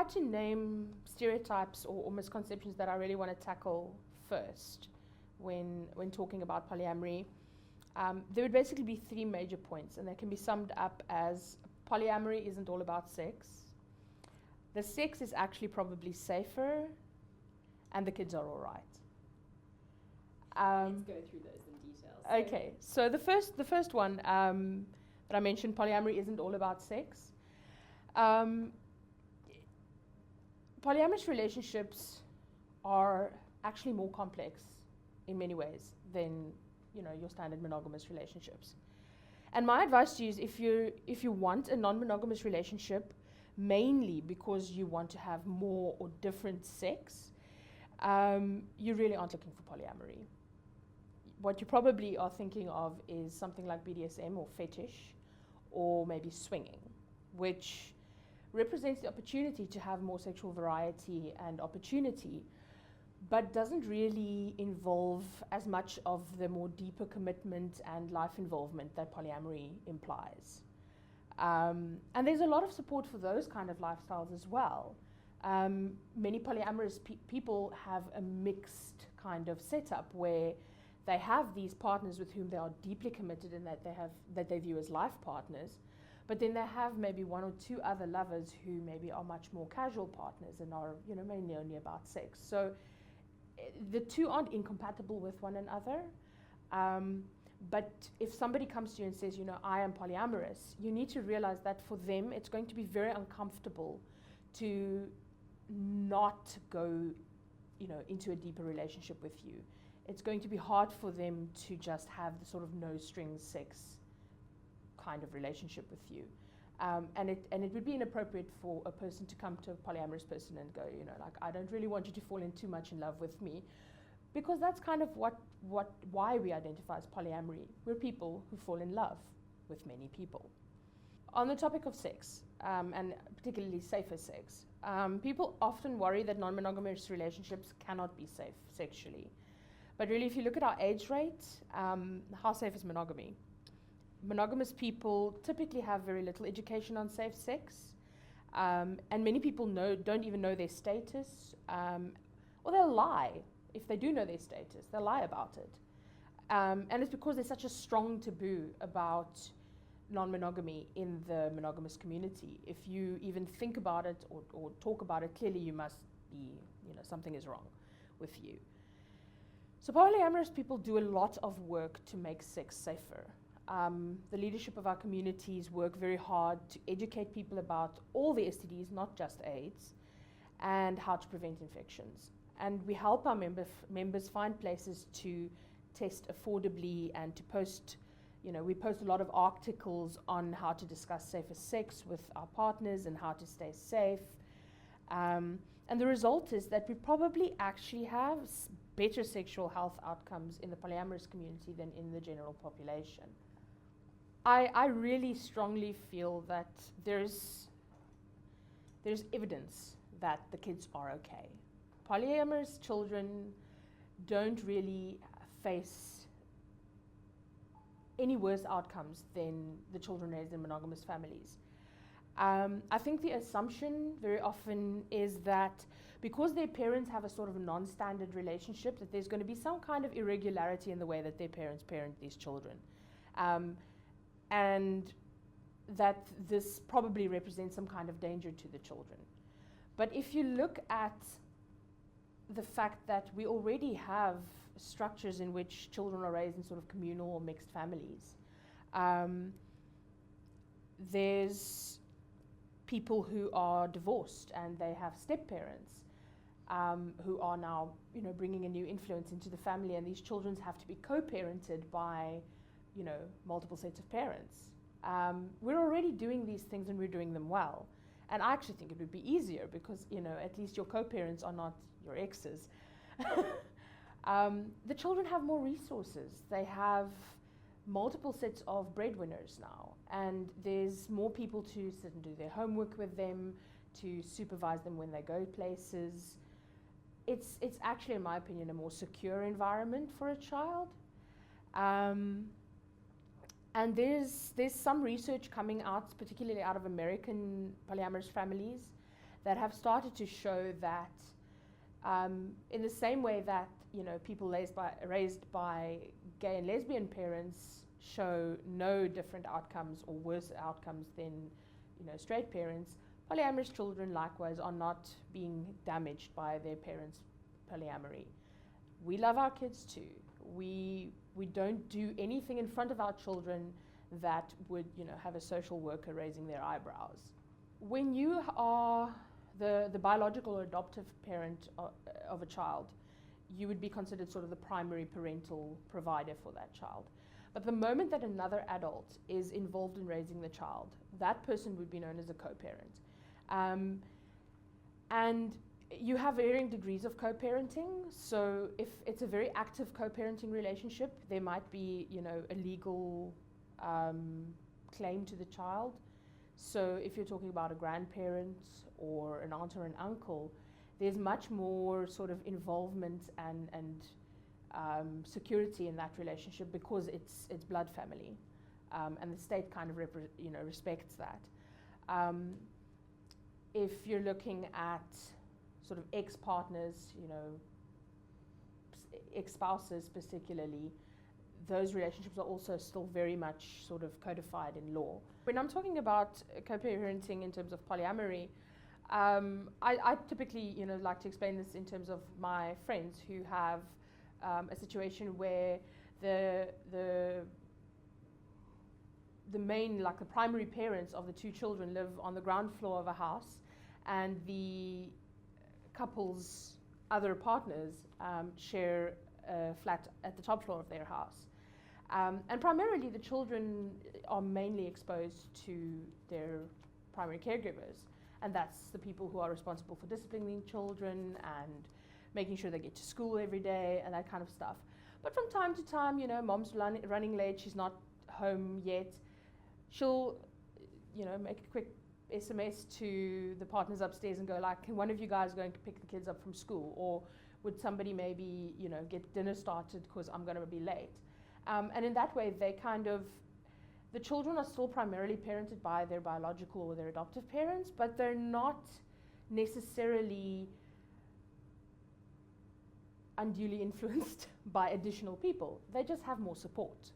tried to name stereotypes or misconceptions that I really want to tackle first when talking about polyamory. There would basically be three major points, and they can be summed up as: polyamory isn't all about sex, the sex is actually probably safer, and the kids are all right. Let's go through those in detail. Okay, so the first one that I mentioned, polyamory isn't all about sex. Polyamorous relationships are actually more complex in many ways than your standard monogamous relationships. And my advice to you is, if you want a non-monogamous relationship, mainly because you want to have more or different sex, you really aren't looking for polyamory. What you probably are thinking of is something like BDSM or fetish, or maybe swinging, which represents the opportunity to have more sexual variety and opportunity, but doesn't really involve as much of the more deeper commitment and life involvement that polyamory implies. And there's a lot of support for those kind of lifestyles as well. Many polyamorous people have a mixed kind of setup where they have these partners with whom they are deeply committed and that they view as life partners, but then they have maybe one or two other lovers who maybe are much more casual partners and are mainly only about sex. So the two aren't incompatible with one another. But if somebody comes to you and says, I am polyamorous, you need to realize that for them it's going to be very uncomfortable to not go into a deeper relationship with you. It's going to be hard for them to just have the sort of no strings sex kind of relationship with you. And it would be inappropriate for a person to come to a polyamorous person and go, I don't really want you to fall in too much in love with me, because that's kind of why we identify as polyamory. We're people who fall in love with many people. On the topic of sex, and particularly safer sex, people often worry that non-monogamous relationships cannot be safe sexually. But really, if you look at our age rate, how safe is monogamy? Monogamous people typically have very little education on safe sex, and many people don't even know their status, or they'll lie. If they do know their status, they'll lie about it. And it's because there's such a strong taboo about non-monogamy in the monogamous community. If you even think about it or talk about it, clearly you must be, something is wrong with you. So polyamorous people do a lot of work to make sex safer. The leadership of our communities work very hard to educate people about all the STDs, not just AIDS, and how to prevent infections. And we help our members find places to test affordably and to post, we post a lot of articles on how to discuss safer sex with our partners and how to stay safe. And the result is that we probably actually have better sexual health outcomes in the polyamorous community than in the general population. I really strongly feel that there's evidence that the kids are okay. Polyamorous children don't really face any worse outcomes than the children raised in monogamous families. I think the assumption very often is that because their parents have a sort of non-standard relationship, that there's going to be some kind of irregularity in the way that their parents parent these children. And that this probably represents some kind of danger to the children. But if you look at the fact that we already have structures in which children are raised in sort of communal or mixed families, there's people who are divorced and they have step-parents who are now, bringing a new influence into the family, and these children have to be co-parented by multiple sets of parents. We're already doing these things and we're doing them well. And I actually think it would be easier because, at least your co-parents are not your exes. The children have more resources. They have multiple sets of breadwinners now. And there's more people to sit and do their homework with them, to supervise them when they go places. It's actually, in my opinion, a more secure environment for a child. And there's some research coming out, particularly out of American polyamorous families, that have started to show that in the same way that, you know, people raised by gay and lesbian parents show no different outcomes or worse outcomes than, you know, straight parents, polyamorous children likewise are not being damaged by their parents' polyamory. We love our kids too. We don't do anything in front of our children that would, you know, have a social worker raising their eyebrows. When you are the biological or adoptive parent of a child, you would be considered sort of the primary parental provider for that child. But the moment that another adult is involved in raising the child, that person would be known as a co-parent. And you have varying degrees of co-parenting. So if it's a very active co-parenting relationship, there might be, you know, a legal claim to the child. So if you're talking about a grandparent or an aunt or an uncle, there's much more sort of involvement and security in that relationship because it's blood family, and the state kind of respects that. If you're looking at sort of ex-partners, you know, ex-spouses particularly, those relationships are also still very much sort of codified in law. When I'm talking about co-parenting in terms of polyamory, I typically, you know, like to explain this in terms of my friends who have a situation where the main, like the primary parents of the two children live on the ground floor of a house, and the couple's other partners share a flat at the top floor of their house. And primarily the children are mainly exposed to their primary caregivers, and that's the people who are responsible for disciplining children and making sure they get to school every day and that kind of stuff. But from time to time, you know, mom's running late, she's not home yet, she'll, you know, make a quick SMS to the partners upstairs and go like, can one of you guys go and pick the kids up from school? Or would somebody maybe, you know, get dinner started because I'm going to be late? And in that way, they kind of, the children are still primarily parented by their biological or their adoptive parents, but they're not necessarily unduly influenced by additional people. They just have more support.